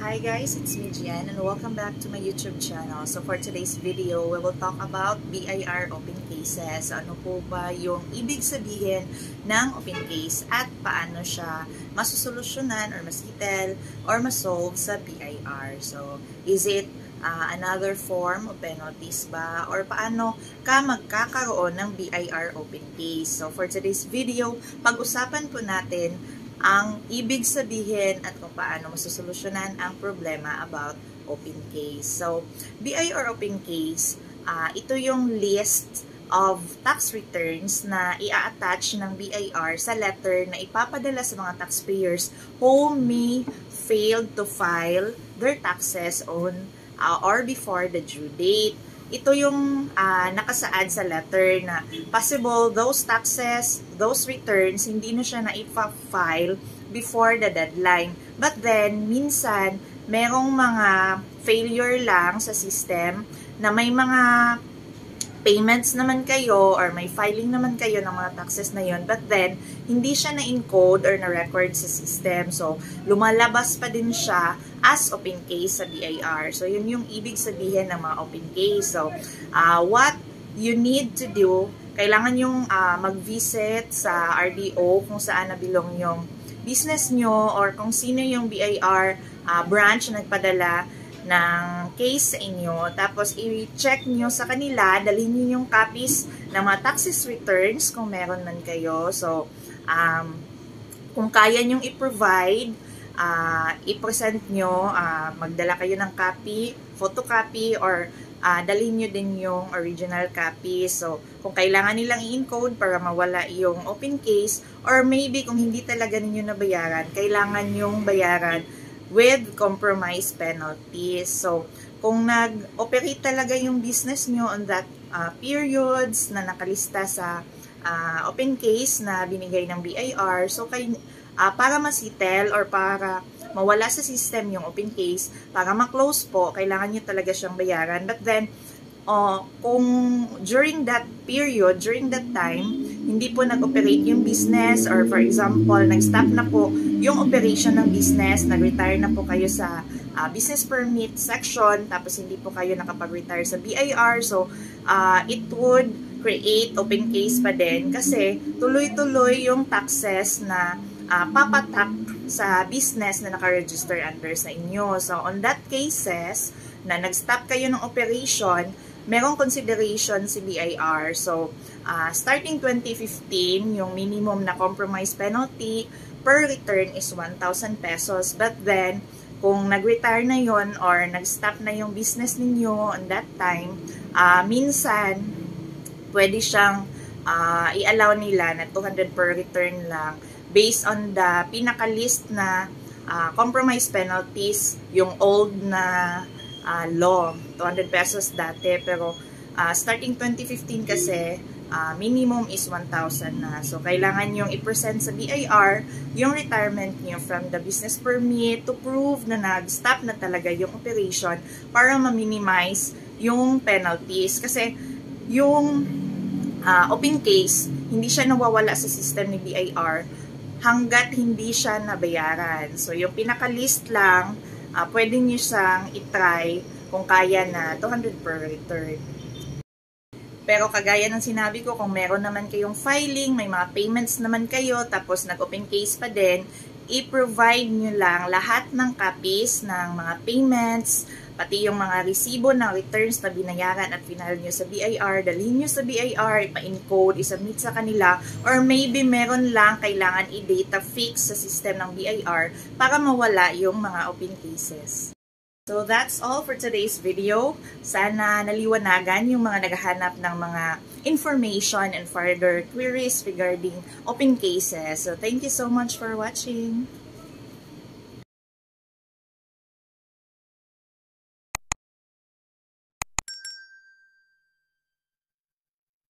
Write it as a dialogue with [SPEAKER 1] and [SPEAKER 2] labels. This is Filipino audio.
[SPEAKER 1] Hi guys, it's me Gian and welcome back to my YouTube channel. So for today's video, we will talk about BIR open cases. Ano po ba yung ibig sabihin ng open case at paano siya masusolusyonan or masettle or masolve sa BIR. So is it another form of penalties ba? Or paano ka magkakaroon ng BIR open case? So for today's video, pag-usapan po natin ang ibig sabihin at kung paano masusolusyonan ang problema about open case. So, BIR open case, ito yung list of tax returns na i-attach ng BIR sa letter na ipapadala sa mga taxpayers who may fail to file their taxes on or before the due date. Ito yung nakasaad sa letter na possible those taxes, those returns, hindi na siya na-file before the deadline. But then, minsan, merong mga failure lang sa system na may mga payments naman kayo or may filing naman kayo ng mga taxes na yon, but then hindi siya na-encode or na-record sa system. So, lumalabas pa din siya as open case sa BIR. So, yun yung ibig sabihin ng mga open case. So, what you need to do, kailangan yung mag-visit sa RDO kung saan nabilong yung business nyo or kung sino yung BIR branch na nagpadala ng case sa inyo, tapos i-check nyo sa kanila, dalhin nyo yung copies ng mga taxes returns kung meron man kayo. So, kung kaya nyong i-provide, i-present nyo, magdala kayo ng copy, photocopy, or dalhin nyo din yung original copy. So, kung kailangan nilang i-encode para mawala yung open case, or maybe kung hindi talaga ninyo nabayaran, kailangan yung bayaran with compromise penalties. So, kung nag-operate talaga yung business nyo on that periods na nakalista sa open case na binigay ng BIR, so para masettle or para mawala sa system yung open case, para ma-close po, kailangan nyo talaga siyang bayaran. But then, kung during that period, during that time, hindi po nag-operate yung business or for example, nag-stop na po yung operation ng business, nag-retire na po kayo sa business permit section, tapos hindi po kayo nakapag-retire sa BIR, so it would create open case pa din kasi tuloy-tuloy yung taxes na papatak sa business na naka-register under sa inyo. So, on that cases, na nag-stop kayo ng operation, merong consideration si BIR. So, starting 2015, yung minimum na compromise penalty per return is 1,000 pesos. But then, kung nag-retire na yon or nag-stop na yung business ninyo on that time, minsan, pwede siyang i-allow nila na 200 per return lang based on the pinaka-list na compromise penalties, yung old na law, 200 pesos dati, pero starting 2015 kasi, minimum is 1,000 na. So, kailangan yung i-present sa BIR yung retirement nyo from the business permit to prove na nag-stop na talaga yung operation para ma-minimize yung penalties. Kasi, yung open case, hindi siya nawawala sa system ni BIR hanggat hindi siya nabayaran. So, yung pinaka-list lang, pwede nyo siyang itry kung kaya na 200 per return. Pero kagaya ng sinabi ko, kung meron naman kayong filing, may mga payments naman kayo, tapos nag-open case pa din, i-provide nyo lang lahat ng copies ng mga payments, pati yung mga resibo ng returns na binayaran at final nyo sa BIR, dalhin nyo sa BIR, ipa-encode, isubmit sa kanila, or maybe meron lang kailangan i-data fix sa system ng BIR para mawala yung mga open cases. So that's all for today's video. Sana naliwanagan yung mga naghahanap ng mga information and further queries regarding open cases. So thank you so much for watching.